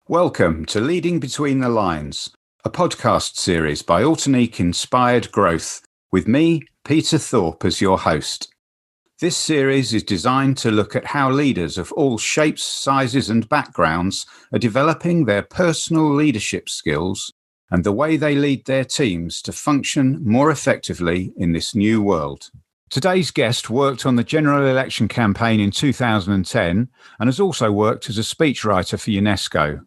Welcome to Leading Between the Lines, a podcast series by alterniq Inspired Growth, with me, Peter Thorpe, as your host. This series is designed to look at how leaders of all shapes, sizes and backgrounds are developing their personal leadership skills and the way they lead their teams to function more effectively in this new world. Today's guest worked on the general election campaign in 2010 and has also worked as a speechwriter for UNESCO.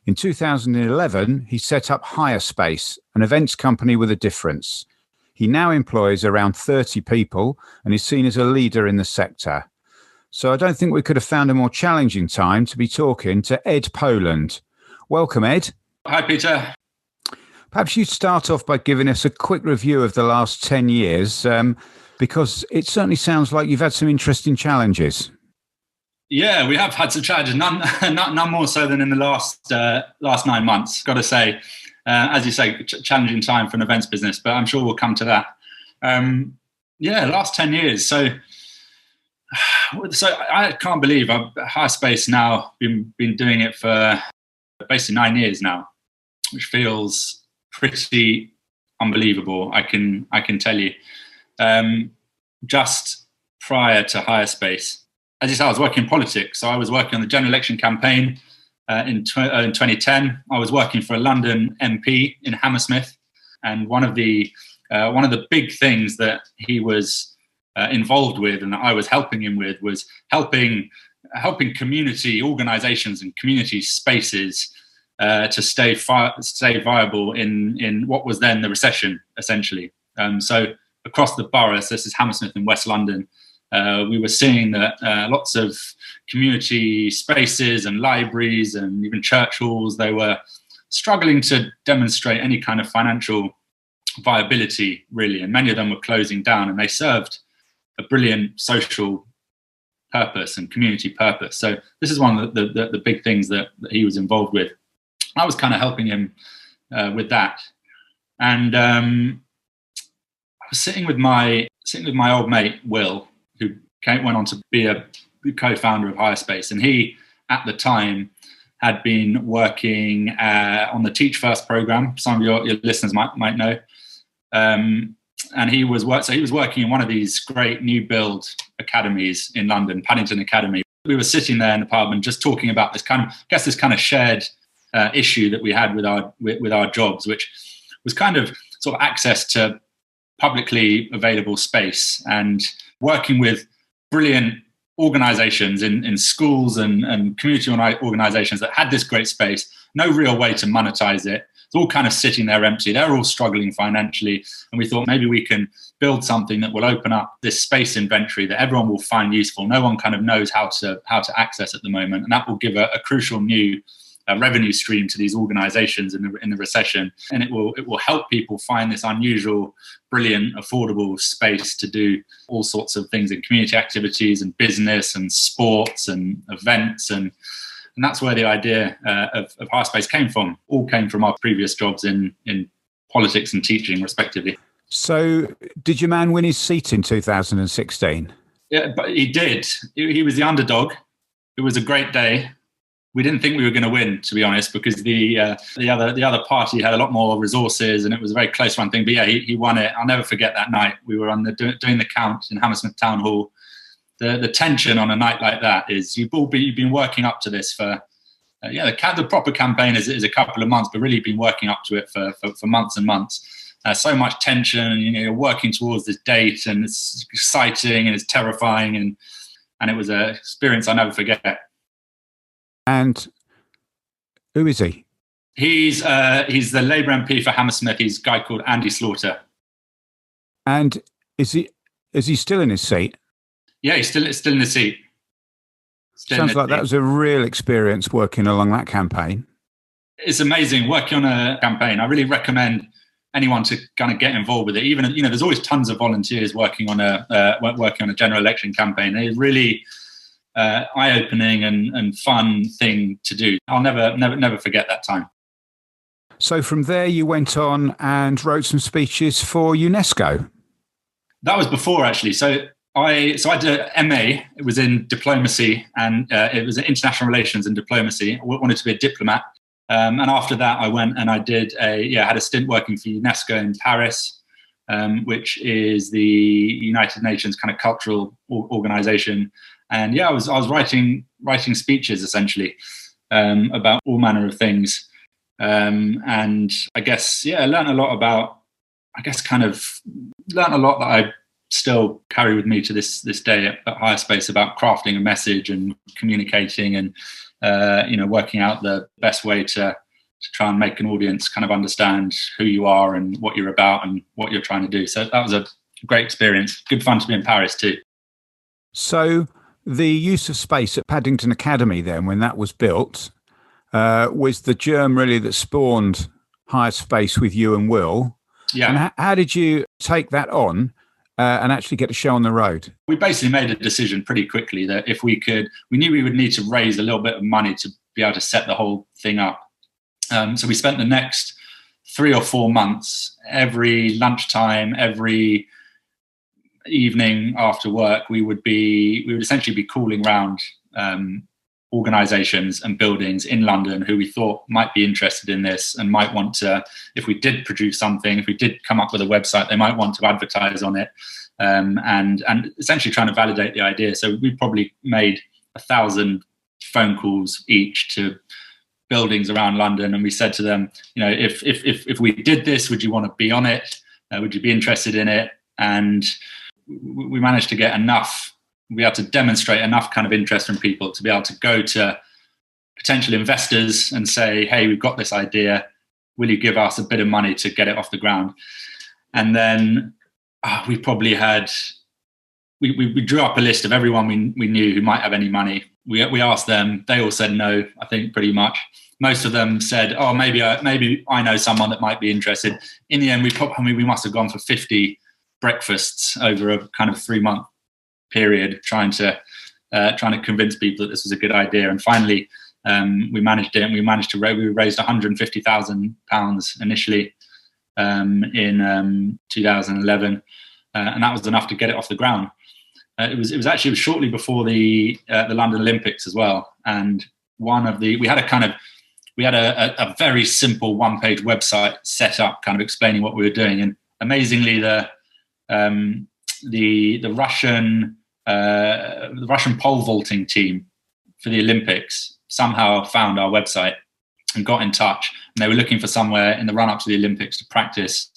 In 2011, he set up HireSpace, an events company with a difference. He now employs around 30 people and is seen as a leader in the sector. So I don't think we could have found a more challenging time to be talking to Ed Poland. Welcome, Ed. Hi, Peter. Perhaps you'd start off by giving us a quick review of the last 10 years, because it certainly sounds like you've had some interesting challenges. Yeah, we have had some challenges, none more so than in the last 9 months. Got to say, as you say, challenging time for an events business, but I'm sure we'll come to that. Last 10 years. So I can't believe HireSpace now been doing it for basically 9 years now, which feels pretty unbelievable. I can tell you. Just prior to HireSpace, as you said, I was working in politics. So I was working on the general election campaign in 2010. I was working for a London MP in Hammersmith, and one of the big things that he was involved with, and that I was helping him with, was helping community organisations and community spaces to stay viable in what was then the recession, essentially. So across the borough, so this is Hammersmith in West London. We were seeing that lots of community spaces and libraries and even church halls, they were struggling to demonstrate any kind of financial viability, really. And many of them were closing down, and they served a brilliant social purpose and community purpose. So this is one of the big things that he was involved with. I was kind of helping him with that. And I was sitting with my old mate, Will, who went on to be a co-founder of HireSpace. And he, at the time, had been working on the Teach First program. Some of your listeners might know. And he was working in one of these great new build academies in London, Paddington Academy. We were sitting there in the pub and just talking about this kind of shared issue that we had with our jobs, which was kind of sort of access to publicly available space and working with brilliant organizations in schools and community organizations that had this great space, no real way to monetize it. It's all kind of sitting there empty. They're all struggling financially. And we thought maybe we can build something that will open up this space inventory that everyone will find useful. No one kind of knows how to access at the moment. And that will give a crucial new revenue stream to these organizations in the recession, and it will help people find this unusual, brilliant, affordable space to do all sorts of things in community activities and business and sports and events, and that's where the idea of HireSpace came from. All came from our previous jobs in politics and teaching, respectively. So, did your man win his seat in 2016? Yeah, but he did. He was the underdog. It was a great day. We didn't think we were going to win, to be honest, because the other party had a lot more resources, and it was a very close run thing. But yeah, he won it. I'll never forget that night. We were doing the count in Hammersmith Town Hall. The tension on a night like that is you've been working up to this for the proper campaign is a couple of months, but really been working up to it for months and months. So much tension, you're working towards this date, and it's exciting and it's terrifying, and it was an experience I'll never forget. And who is he? He's the Labour MP for Hammersmith. He's a guy called Andy Slaughter. And is he still in his seat? Yeah, he's still in the seat. Sounds like that was a real experience working along that campaign. It's amazing working on a campaign. I really recommend anyone to kind of get involved with it. Even there's always tons of volunteers working on a general election campaign. It's really eye-opening and fun thing to do. I'll never forget that time. So from there, you went on and wrote some speeches for UNESCO. That was before, actually. So I did an MA. It was in diplomacy, and it was in international relations and diplomacy. I wanted to be a diplomat. And after that, I went and I had a stint working for UNESCO in Paris, which is the United Nations kind of cultural organization. And yeah, I was writing speeches essentially about all manner of things. And I guess, I learned a lot about, learned a lot that I still carry with me to this day at Higherspace about crafting a message and communicating and, working out the best way to try and make an audience kind of understand who you are and what you're about and what you're trying to do. So that was a great experience. Good fun to be in Paris too. So the use of space at Paddington Academy then, when that was built, was the germ really that spawned Higherspace with you and Will. Yeah. And how did you take that on and actually get a show on the road? We basically made a decision pretty quickly that if we knew we would need to raise a little bit of money to be able to set the whole thing up. So we spent the next 3 or 4 months, every lunchtime, every evening after work, we would essentially be calling around organizations and buildings in London who we thought might be interested in this and might want to, if we did produce something, if we did come up with a website, they might want to advertise on it, and essentially trying to validate the idea. So we probably made 1,000 phone calls each to buildings around London, and we said to them, if we did this, would you want to be on it? Would you be interested in it? And we managed to get enough. We had to demonstrate enough kind of interest from people to be able to go to potential investors and say, hey, we've got this idea. Will you give us a bit of money to get it off the ground? And then we probably had, we drew up a list of everyone we knew who might have any money. We asked them, they all said no, I think pretty much. Most of them said, oh, maybe I know someone that might be interested. In the end, we must have gone for 50 breakfasts over a kind of 3-month period trying to convince people that this was a good idea. And finally, we managed it, and we raised £150,000 initially in 2011, and that was enough to get it off the ground. It was shortly before the London Olympics as well, and we had a very simple 1-page website set up, kind of explaining what we were doing, and amazingly the Russian pole vaulting team for the Olympics somehow found our website and got in touch, and they were looking for somewhere in the run-up to the Olympics to practice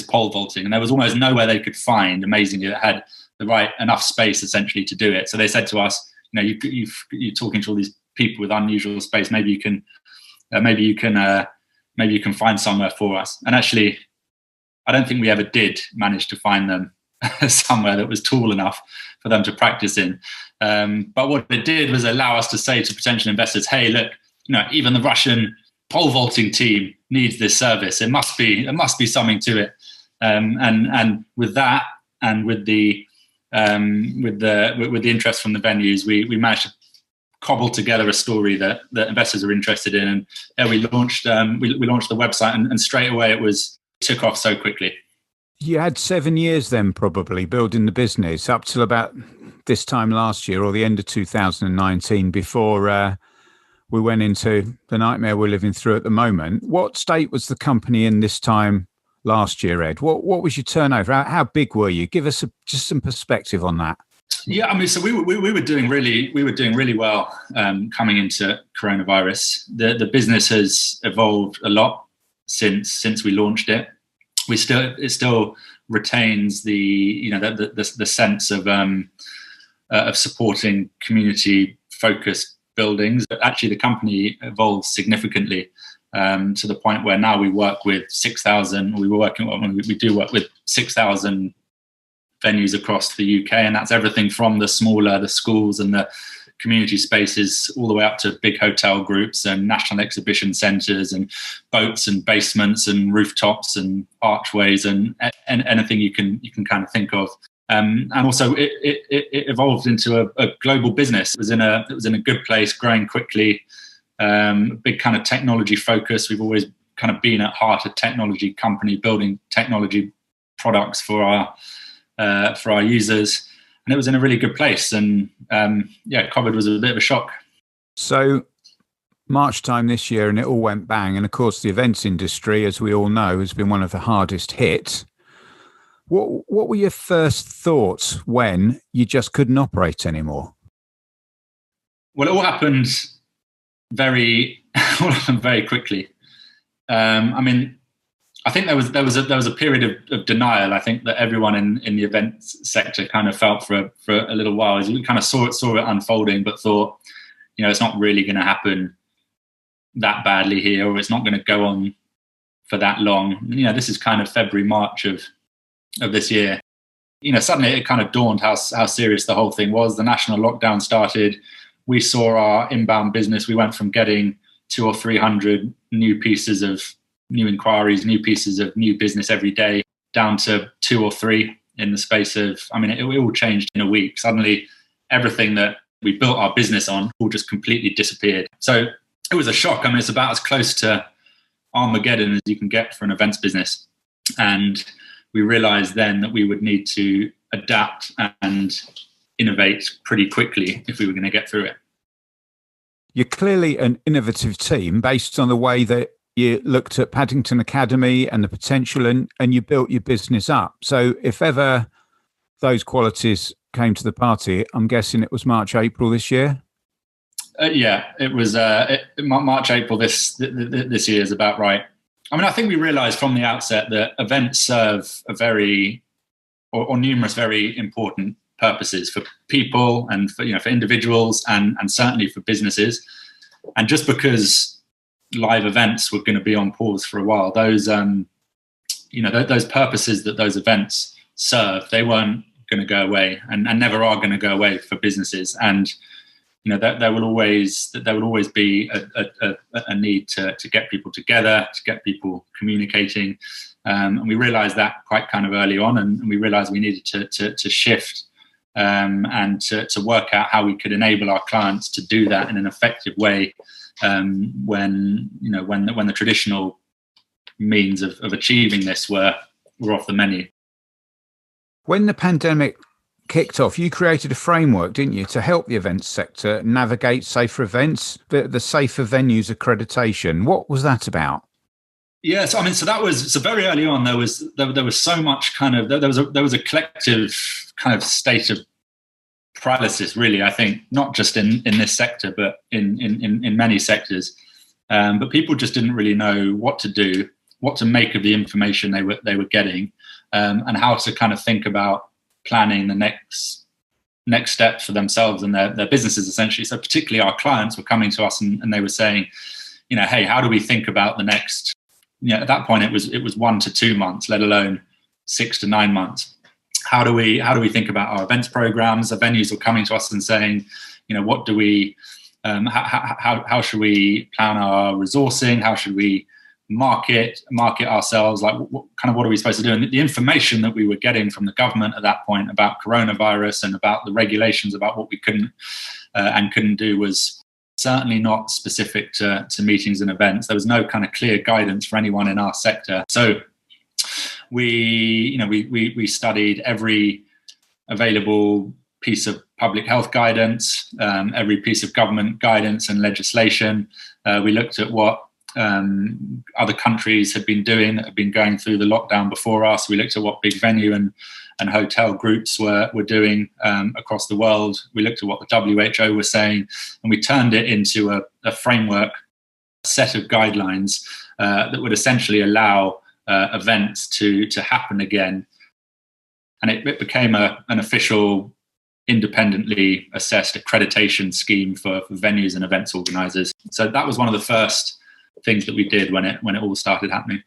pole vaulting, and there was almost nowhere they could find, amazingly, that had the right enough space essentially to do it. So they said to us, you're talking to all these people with unusual space, maybe you can find somewhere for us. And actually, I don't think we ever did manage to find them somewhere that was tall enough for them to practice in. But what it did was allow us to say to potential investors, hey, look, even the Russian pole vaulting team needs this service. There must be something to it. And with that, and with the interest from the venues, we managed to cobble together a story that investors are interested in. And we launched the website, and straight away it took off so quickly. You had 7 years then probably building the business up till about this time last year or the end of 2019 before we went into the nightmare we're living through at the moment. What state was the company in this time last year, Ed? What was your turnover? How big were you? Give us just some perspective on that. Yeah, I mean, so we were doing really well coming into coronavirus. The business has evolved a lot since we launched it. It still retains the sense of supporting community focused buildings, but actually the company evolved significantly to the point where now we work with 6,000. We do work with 6,000 venues across the UK, and that's everything from the schools and the community spaces all the way up to big hotel groups and national exhibition centres and boats and basements and rooftops and archways and anything you can kind of think of. And also it evolved into a global business. It was in a good place, growing quickly, big kind of technology focus. We've always kind of been at heart a technology company, building technology products for our users. And it was in a really good place. And COVID was a bit of a shock. So March time this year and it all went bang. And of course, the events industry, as we all know, has been one of the hardest hit. What were your first thoughts when you just couldn't operate anymore? Well, it all happened very, all happened very quickly. I mean, I think there was a period of denial. I think that everyone in the events sector kind of felt for a little while. As we kind of saw it unfolding, but thought, it's not really going to happen that badly here, or it's not going to go on for that long. This is kind of February, March of this year. Suddenly it kind of dawned how serious the whole thing was. The national lockdown started. We saw our inbound business. We went from getting 200 or 300 new pieces of new inquiries, new pieces of new business every day, down to 2 or 3 in the space of, it all changed in a week. Suddenly everything that we built our business on all just completely disappeared. So it was a shock. It's about as close to Armageddon as you can get for an events business. And we realized then that we would need to adapt and innovate pretty quickly if we were going to get through it. You're clearly an innovative team based on the way that you looked at Paddington Academy and the potential and you built your business up. So if ever those qualities came to the party, I'm guessing it was March, April this year? Yeah, it was March, April this year is about right. I think we realized from the outset that events serve a very or numerous very important purposes for people and for individuals and certainly for businesses. And just because live events were going to be on pause for a while, those those purposes that those events serve, they weren't going to go away and never are going to go away for businesses. And that there will always be a need to get people together, to get people communicating, and we realised that quite kind of early on, and we realised we needed to shift and to work out how we could enable our clients to do that in an effective way when the traditional means of achieving this were off the menu. When the pandemic kicked off, you created a framework, didn't you, to help the events sector navigate safer events, the Safer Venues accreditation. What was that about? Yeah, so that was very early on. There was so much kind of there was a collective kind of state of paralysis, really. I think not just in this sector, but in many sectors. But people just didn't really know what to do, what to make of the information they were getting, and how to kind of think about planning the next steps for themselves and their businesses, essentially. So particularly our clients were coming to us and they were saying, hey, how do we think about the next? At that point it was 1 to 2 months, let alone 6 to 9 months. How do we think about our events programs? The venues were coming to us and saying, what do we, how should we plan our resourcing? How should we market ourselves? Like what are we supposed to do? And the information that we were getting from the government at that point about coronavirus and about the regulations about what we couldn't and couldn't do was certainly not specific to meetings and events. There was no kind of clear guidance for anyone in our sector. So we studied every available piece of public health guidance, every piece of government guidance and legislation. We looked at what other countries had been doing that had been going through the lockdown before us. We looked at what big venue and hotel groups were doing across the world. We looked at what the WHO was saying, and we turned it into a framework, set of guidelines that would essentially allow events to happen again. And it became an official, independently assessed accreditation scheme for venues and events organisers. So that was one of the first things that we did when it all started happening.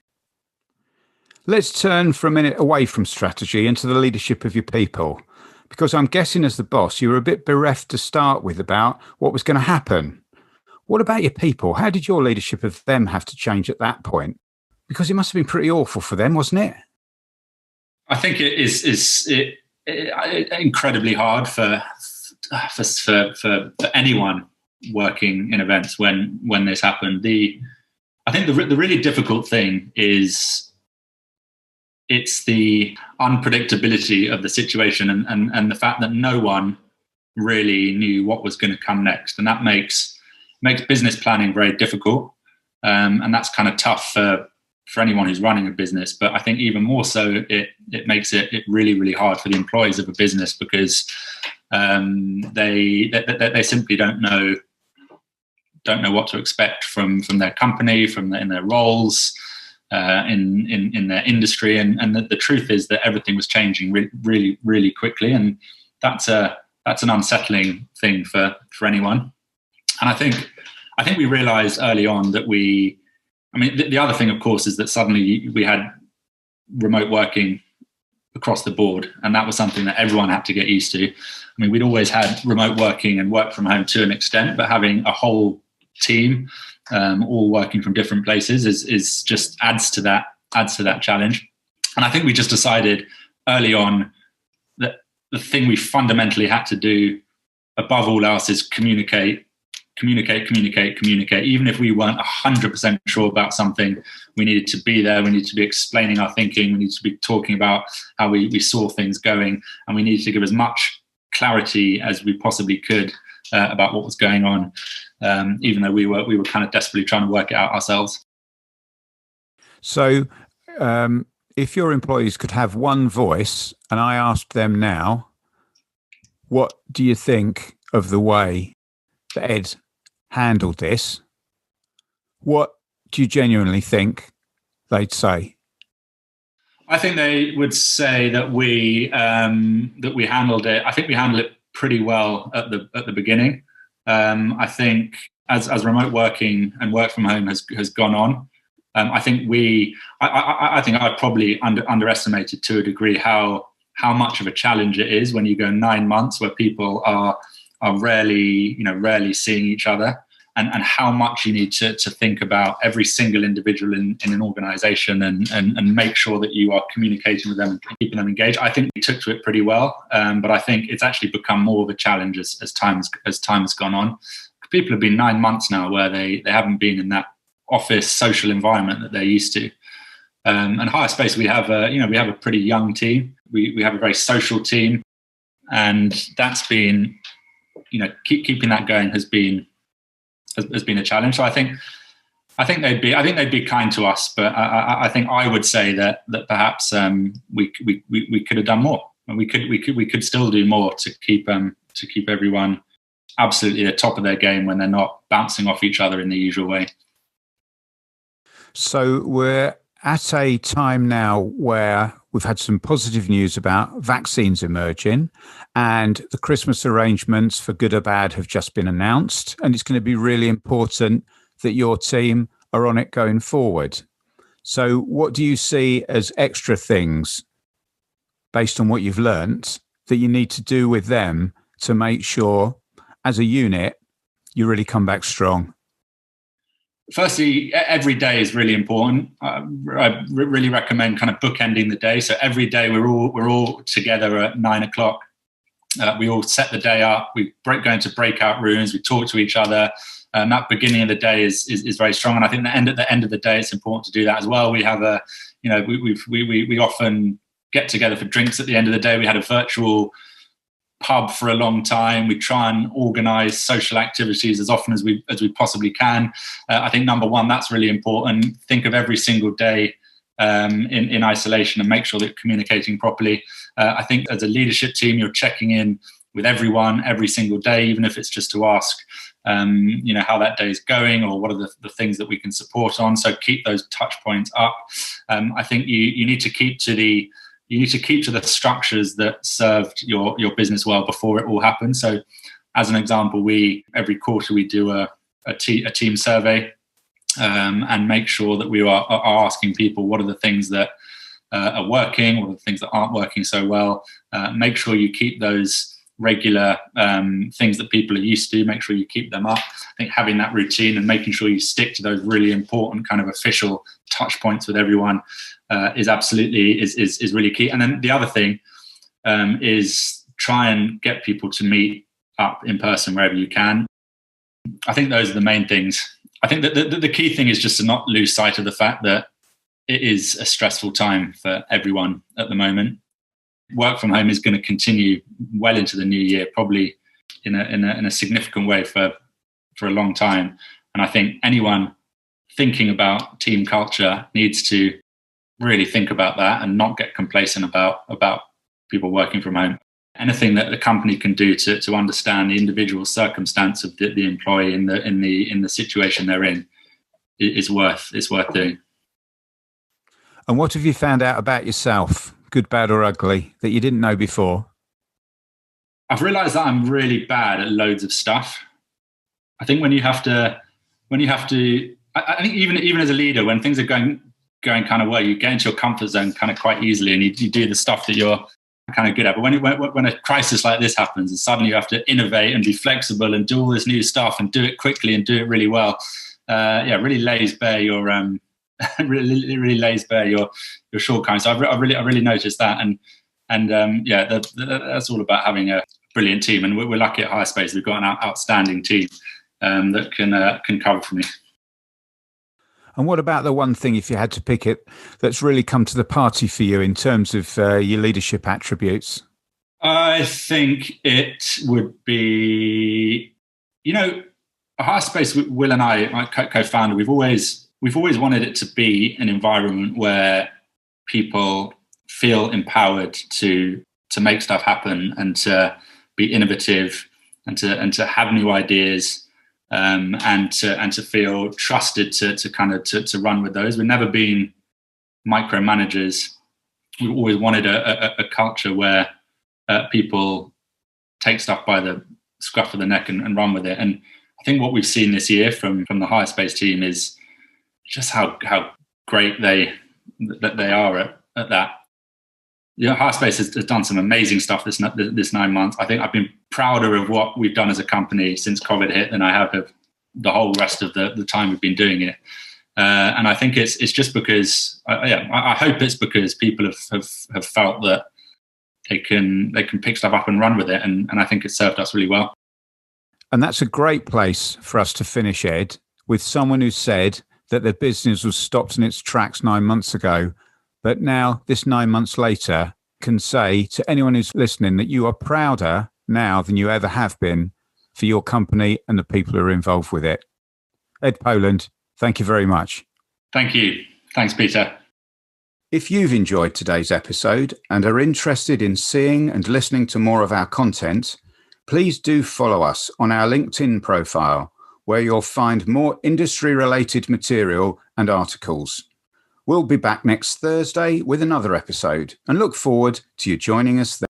Let's turn for a minute away from strategy into the leadership of your people, because I'm guessing as the boss, you were a bit bereft to start with about what was going to happen. What about your people? How did your leadership of them have to change at that point? Because it must have been pretty awful for them, wasn't it? I think it is incredibly hard for anyone working in events when this happened. I think the really difficult thing is it's the unpredictability of the situation and the fact that no one really knew what was going to come next, and that makes makes business planning very difficult, and that's kind of tough for anyone who's running a business. But I think even more so, it makes it really, really hard for the employees of a business, because they simply don't know what to expect from their company, in their roles, in their industry, and the truth is that everything was changing really, really quickly, and that's an unsettling thing for anyone. And I think we realised early on that the other thing, of course, is that suddenly we had remote working across the board, and that was something that everyone had to get used to. I mean, we'd always had remote working and work from home to an extent, but having a whole team all working from different places is just adds to that challenge. And I think we just decided early on that the thing we fundamentally had to do above all else is communicate. Even if we weren't 100% sure about something, we needed to be there. We needed to be explaining our thinking. We needed to be talking about how we saw things going, and we needed to give as much clarity as we possibly could about what was going on, even though we were kind of desperately trying to work it out ourselves. So, if your employees could have one voice, and I asked them now, what do you think of the way that Ed handled this? What do you genuinely think they'd say? I think they would say that we handled it. I think we handled it pretty well at the beginning. I think as remote working and work from home has gone on, I think I probably underestimated to a degree how much of a challenge it is when you go 9 months where people are rarely seeing each other, and how much you need to think about every single individual in an organization and make sure that you are communicating with them and keeping them engaged. I think we took to it pretty well, but I think it's actually become more of a challenge as time has gone on. People have been 9 months now where they haven't been in that office social environment that they're used to. And Higher Space, we have a pretty young team. We have a very social team, and that's been, keeping that going has been a challenge. So I think they'd be kind to us, but I think I would say that perhaps we could have done more, and we could still do more to keep everyone absolutely at the top of their game when they're not bouncing off each other in the usual way. So we're at a time now where we've had some positive news about vaccines emerging, and the Christmas arrangements, for good or bad, have just been announced. And it's going to be really important that your team are on it going forward. So what do you see as extra things, based on what you've learnt, that you need to do with them to make sure, as a unit, you really come back strong? Firstly, every day is really important. I really recommend kind of bookending the day. So every day we're all together at 9 o'clock. We all set the day up. We go into breakout rooms. We talk to each other. And that beginning of the day is very strong. And I think at the end of the day, it's important to do that as well. We have we often get together for drinks at the end of the day. We had a virtual pub for a long time. We try and organise social activities as often as we possibly can. I think number one, that's really important. Think of every single day in isolation and make sure that you're communicating properly. I think as a leadership team, you're checking in with everyone every single day, even if it's just to ask how that day is going, or what are the things that we can support on. So keep those touch points up. I think you need to keep to the structures that served your business well before it all happened. So as an example, every quarter we do a team survey and make sure that we are asking people what are the things that are working, what are the things that aren't working so well. Make sure you keep those regular things that people are used to, make sure you keep them up. I think having that routine and making sure you stick to those really important kind of official touch points with everyone is really key. And then the other thing is try and get people to meet up in person wherever you can. I think those are the main things. I think that the key thing is just to not lose sight of the fact that it is a stressful time for everyone at the moment. Work from home is going to continue well into the new year, probably in a significant way for for a long time. And I think anyone thinking about team culture needs to really think about that and not get complacent about people working from home. Anything that the company can do to understand the individual circumstance of the employee in the situation they're in is worth doing. And what have you found out about yourself, good, bad, or ugly, that you didn't know before? I've realised that I'm really bad at loads of stuff. I think when you have to, I think even as a leader, when things are going kind of well, you get into your comfort zone kind of quite easily, and you do the stuff that you're kind of good at. But when a crisis like this happens, and suddenly you have to innovate and be flexible and do all this new stuff and do it quickly and do it really well, really lays bare your really lays bare your shortcomings. So I've really noticed that, and that's all about having a brilliant team, and we're lucky at Hirespace. We've got an outstanding team that can cover for me. And what about the one thing, if you had to pick it, that's really come to the party for you in terms of your leadership attributes? I think it would be, at Hirespace, Will and I, my co-founder, we've always wanted it to be an environment where people feel empowered to make stuff happen and to be innovative and to have new ideas. And to feel trusted to run with those. We've never been micromanagers. We've always wanted a culture where people take stuff by the scruff of the neck and run with it. And I think what we've seen this year from the Hirespace team is just how great they are at that. Hirespace has done some amazing stuff this 9 months. I think I've been prouder of what we've done as a company since COVID hit than I have of the whole rest of the time we've been doing it. And I think it's just because I hope it's because people have felt that they can pick stuff up and run with it, and I think it's served us really well. And that's a great place for us to finish, Ed, with someone who said that their business was stopped in its tracks 9 months ago, but now, this 9 months later, can say to anyone who's listening that you are prouder now than you ever have been for your company and the people who are involved with it. Ed Poland, thank you very much. Thank you. Thanks, Peter. If you've enjoyed today's episode and are interested in seeing and listening to more of our content, please do follow us on our LinkedIn profile, where you'll find more industry-related material and articles. We'll be back next Thursday with another episode and look forward to you joining us then.